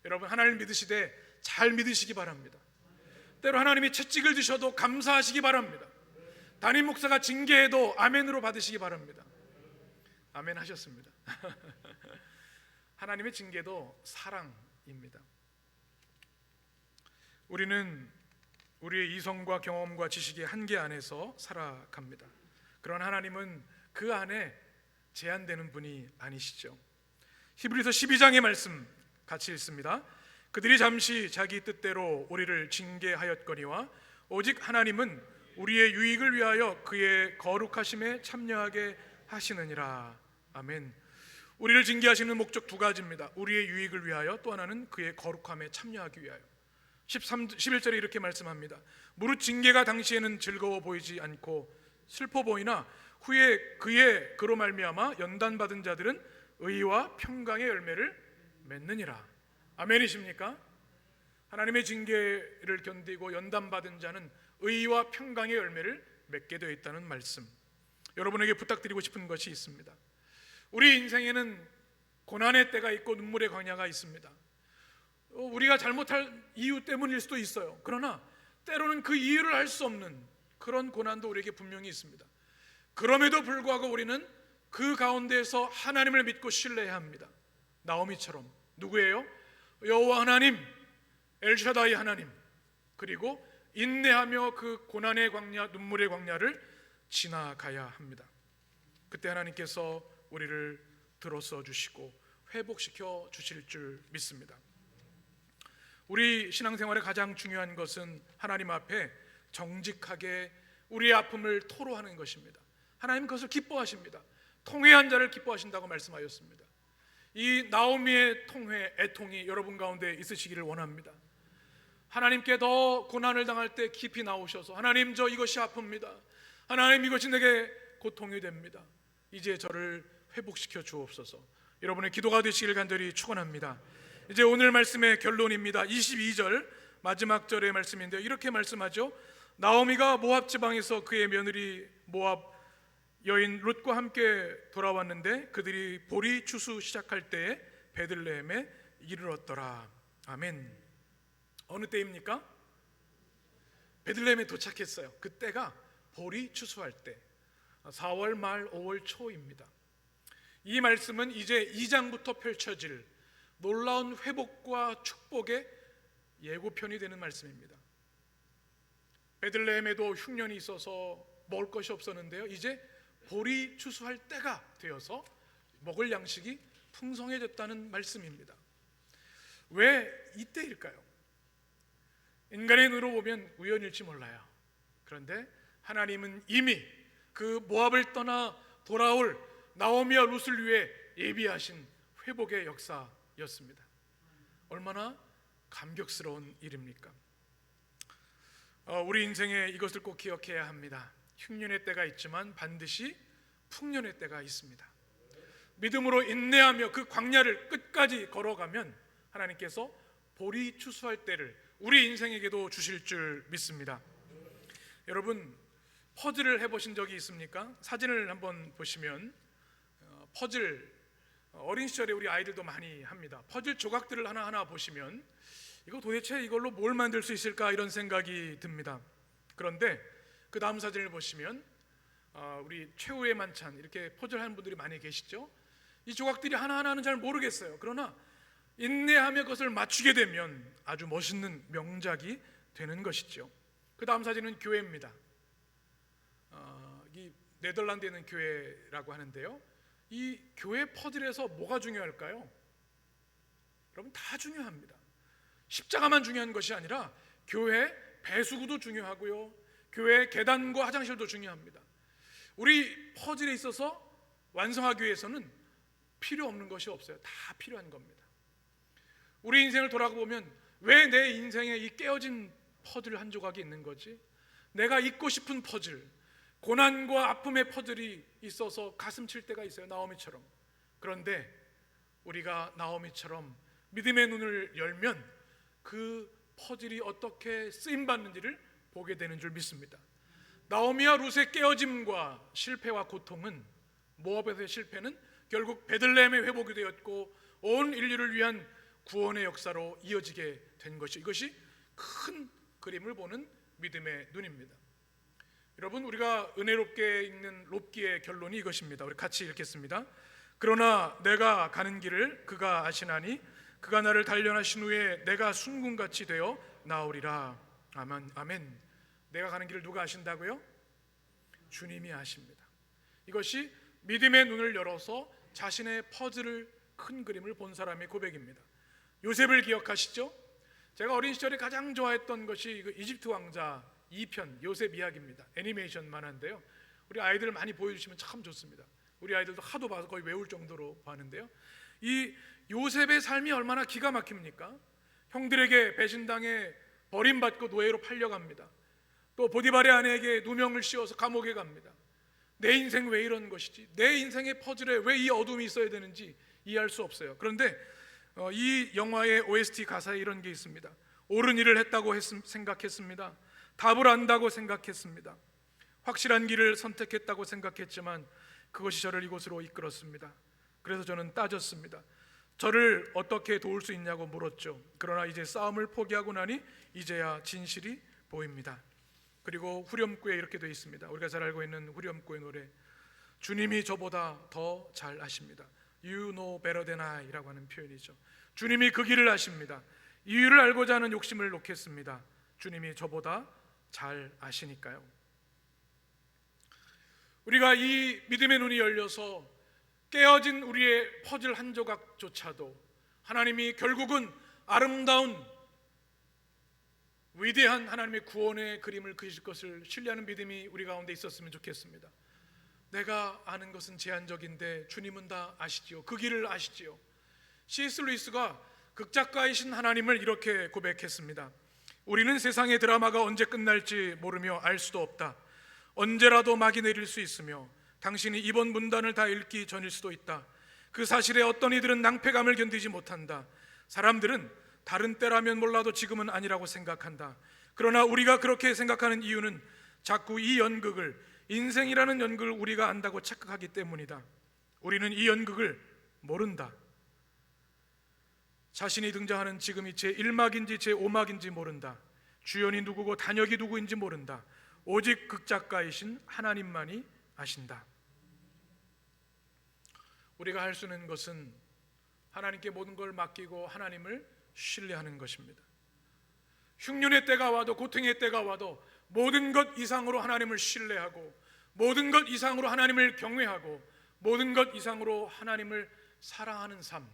여러분, 하나님을 믿으시되 잘 믿으시기 바랍니다. 때로 하나님이 채찍을 드셔도 감사하시기 바랍니다. 담임 목사가 징계해도 아멘으로 받으시기 바랍니다. 아멘 하셨습니다. 하나님의 징계도 사랑입니다. 우리는 우리의 이성과 경험과 지식의 한계 안에서 살아갑니다. 그러나 하나님은 그 안에 제한되는 분이 아니시죠. 히브리서 12장의 말씀 같이 읽습니다. 그들이 잠시 자기 뜻대로 우리를 징계하였거니와 오직 하나님은 우리의 유익을 위하여 그의 거룩하심에 참여하게 하시느니라. 아멘. 우리를 징계하시는 목적 두 가지입니다. 우리의 유익을 위하여, 또 하나는 그의 거룩함에 참여하기 위하여. 11절에 이렇게 말씀합니다. 무릇 징계가 당시에는 즐거워 보이지 않고 슬퍼 보이나 후에 그의 그로 말미암아 연단받은 자들은 의와 평강의 열매를 맺느니라. 아멘이십니까? 하나님의 징계를 견디고 연단받은 자는 의와 평강의 열매를 맺게 되어 있다는 말씀. 여러분에게 부탁드리고 싶은 것이 있습니다. 우리 인생에는 고난의 때가 있고 눈물의 광야가 있습니다. 우리가 잘못할 이유 때문일 수도 있어요. 그러나 때로는 그 이유를 알 수 없는 그런 고난도 우리에게 분명히 있습니다. 그럼에도 불구하고 우리는 그 가운데에서 하나님을 믿고 신뢰해야 합니다. 나오미처럼. 누구예요? 여호와 하나님, 엘샤다이 하나님, 그리고 인내하며 그 고난의 광야, 눈물의 광야를 지나가야 합니다. 그때 하나님께서 우리를 들어서 주시고 회복시켜 주실 줄 믿습니다. 우리 신앙생활의 가장 중요한 것은 하나님 앞에 정직하게 우리의 아픔을 토로하는 것입니다. 하나님 그것을 기뻐하십니다. 통회한 자를 기뻐하신다고 말씀하셨습니다. 이 나오미의 통회, 애통이 여러분 가운데 있으시기를 원합니다. 하나님께 더 고난을 당할 때 깊이 나오셔서 하나님, 저 이것이 아픕니다. 하나님, 이것이 내게 고통이 됩니다. 이제 저를 회복시켜 주옵소서. 여러분의 기도가 되시길 간절히 축원합니다. 이제 오늘 말씀의 결론입니다. 22절 마지막 절의 말씀인데요, 이렇게 말씀하죠. 나오미가 모압 지방에서 그의 며느리 모압 여인 룻과 함께 돌아왔는데 그들이 보리 추수 시작할 때에 베들레헴에 이르렀더라. 아멘. 어느 때입니까? 베들레헴에 도착했어요. 그때가 보리 추수할 때 4월 말 5월 초입니다. 이 말씀은 이제 2장부터 펼쳐질 놀라운 회복과 축복의 예고편이 되는 말씀입니다. 베들레헴에도 흉년이 있어서 먹을 것이 없었는데요, 이제 보리 추수할 때가 되어서 먹을 양식이 풍성해졌다는 말씀입니다. 왜 이때일까요? 인간의 눈으로 보면 우연일지 몰라요. 그런데 하나님은 이미 그 모압을 떠나 돌아올 나오미와 룻을 위해 예비하신 회복의 역사였습니다. 얼마나 감격스러운 일입니까? 우리 인생에 이것을 꼭 기억해야 합니다. 흉년의 때가 있지만 반드시 풍년의 때가 있습니다. 믿음으로 인내하며 그 광야를 끝까지 걸어가면 하나님께서 보리 추수할 때를 우리 인생에게도 주실 줄 믿습니다. 여러분, 퍼즐을 해보신 적이 있습니까? 사진을 한번 보시면 퍼즐, 어린 시절에 우리 아이들도 많이 합니다. 퍼즐 조각들을 하나하나 보시면 이거 도대체 이걸로 뭘 만들 수 있을까, 이런 생각이 듭니다. 그런데 그 다음 사진을 보시면 우리 최후의 만찬, 이렇게 퍼즐 하는 분들이 많이 계시죠. 이 조각들이 하나하나는 잘 모르겠어요. 그러나 인내하며 그것을 맞추게 되면 아주 멋있는 명작이 되는 것이죠. 그 다음 사진은 교회입니다. 이 네덜란드에 있는 교회라고 하는데요, 이 교회 퍼즐에서 뭐가 중요할까요? 여러분, 다 중요합니다. 십자가만 중요한 것이 아니라 교회 배수구도 중요하고요, 교회 계단과 화장실도 중요합니다. 우리 퍼즐에 있어서 완성하기 위해서는 필요 없는 것이 없어요. 다 필요한 겁니다. 우리 인생을 돌아보면 왜 내 인생에 이 깨어진 퍼즐 한 조각이 있는 거지? 내가 잊고 싶은 퍼즐, 고난과 아픔의 퍼즐이 있어서 가슴 칠 때가 있어요, 나오미처럼. 그런데 우리가 나오미처럼 믿음의 눈을 열면 그 퍼즐이 어떻게 쓰임받는지를 보게 되는 줄 믿습니다. 나오미와 룻의 깨어짐과 실패와 고통은, 모압에서의 실패는 결국 베들레헴의 회복이 되었고 온 인류를 위한 구원의 역사로 이어지게 된 것이, 이것이 큰 그림을 보는 믿음의 눈입니다. 여러분, 우리가 은혜롭게 읽는 욥기의 결론이 이것입니다. 우리 같이 읽겠습니다. 그러나 내가 가는 길을 그가 아시나니 그가 나를 단련하신 후에 내가 순금같이 되어 나오리라. 아멘. 아멘. 내가 가는 길을 누가 아신다고요? 주님이 아십니다. 이것이 믿음의 눈을 열어서 자신의 퍼즐을, 큰 그림을 본 사람의 고백입니다. 요셉을 기억하시죠? 제가 어린 시절에 가장 좋아했던 것이 이집트 왕자 2편 요셉 이야기입니다. 애니메이션 만화인데요, 우리 아이들 많이 보여주시면 참 좋습니다. 우리 아이들도 하도 봐서 거의 외울 정도로 봤는데요, 이 요셉의 삶이 얼마나 기가 막힙니까? 형들에게 배신당해 버림받고 노예로 팔려갑니다. 또 보디발의 아내에게 누명을 씌워서 감옥에 갑니다. 내 인생 왜 이런 것이지? 내 인생의 퍼즐에 왜 이 어둠이 있어야 되는지 이해할 수 없어요. 그런데 이 영화의 OST 가사에 이런 게 있습니다. 옳은 일을 했다고 생각했습니다. 답을 안다고 생각했습니다. 확실한 길을 선택했다고 생각했지만 그것이 저를 이곳으로 이끌었습니다. 그래서 저는 따졌습니다. 저를 어떻게 도울 수 있냐고 물었죠. 그러나 이제 싸움을 포기하고 나니 이제야 진실이 보입니다. 그리고 후렴구에 이렇게 되어 있습니다. 우리가 잘 알고 있는 후렴구의 노래, 주님이 저보다 더 잘 아십니다. You know better than I 라고 하는 표현이죠. 주님이 그 길을 아십니다. 이유를 알고자 하는 욕심을 놓겠습니다. 주님이 저보다 잘 아시니까요. 우리가 이 믿음의 눈이 열려서 깨어진 우리의 퍼즐 한 조각조차도 하나님이 결국은 아름다운 위대한 하나님의 구원의 그림을 그리실 것을 신뢰하는 믿음이 우리 가운데 있었으면 좋겠습니다. 내가 아는 것은 제한적인데 주님은 다 아시지요. 그 길을 아시지요. C.S. 루이스가 극작가이신 하나님을 이렇게 고백했습니다. 우리는 세상의 드라마가 언제 끝날지 모르며 알 수도 없다. 언제라도 막이 내릴 수 있으며 당신이 이번 문단을 다 읽기 전일 수도 있다. 그 사실에 어떤 이들은 낭패감을 견디지 못한다. 사람들은 다른 때라면 몰라도 지금은 아니라고 생각한다. 그러나 우리가 그렇게 생각하는 이유는 자꾸 이 연극을, 인생이라는 연극을 우리가 안다고 착각하기 때문이다. 우리는 이 연극을 모른다. 자신이 등장하는 지금이 제1막인지 제5막인지 모른다. 주연이 누구고 단역이 누구인지 모른다. 오직 극작가이신 하나님만이 아신다. 우리가 할 수 있는 것은 하나님께 모든 걸 맡기고 하나님을 신뢰하는 것입니다. 흉년의 때가 와도, 고통의 때가 와도 모든 것 이상으로 하나님을 신뢰하고, 모든 것 이상으로 하나님을 경외하고, 모든 것 이상으로 하나님을 사랑하는 삶,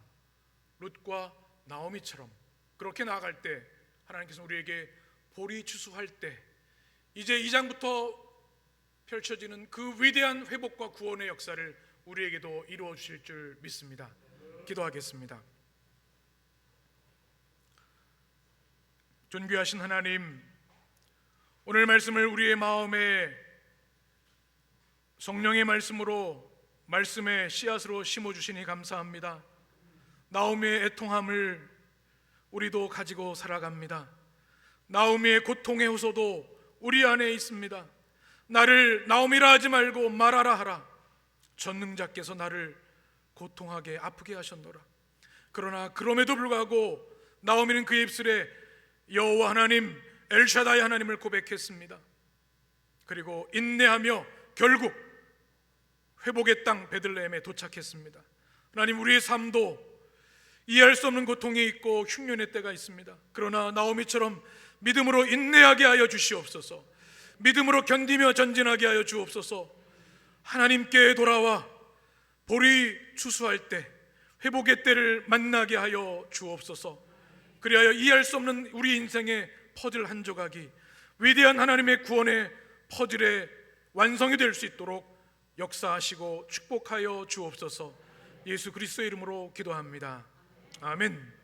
룻과 나오미처럼 그렇게 나아갈 때 하나님께서 우리에게 보리 추수할 때, 이제 2장부터 펼쳐지는 그 위대한 회복과 구원의 역사를 우리에게도 이루어 주실 줄 믿습니다. 기도하겠습니다. 존귀하신 하나님, 오늘 말씀을 우리의 마음에 성령의 말씀으로, 말씀의 씨앗으로 심어주시니 감사합니다. 나오미의 애통함을 우리도 가지고 살아갑니다. 나오미의 고통의 호소도 우리 안에 있습니다. 나를 나오미라 하지 말고 마라라 하라. 전능자께서 나를 고통하게 아프게 하셨노라. 그러나 그럼에도 불구하고 나오미는 그의 입술에 여호와 하나님, 엘샤다이 하나님을 고백했습니다. 그리고 인내하며 결국 회복의 땅 베들레헴에 도착했습니다. 하나님, 우리의 삶도 이해할 수 없는 고통이 있고 흉년의 때가 있습니다. 그러나 나오미처럼 믿음으로 인내하게 하여 주시옵소서. 믿음으로 견디며 전진하게 하여 주옵소서. 하나님께 돌아와 보리 추수할 때, 회복의 때를 만나게 하여 주옵소서. 그리하여 이해할 수 없는 우리 인생의 퍼즐 한 조각이 위대한 하나님의 구원의 퍼즐의 완성이 될 수 있도록 역사하시고 축복하여 주옵소서. 예수 그리스도의 이름으로 기도합니다. 아멘.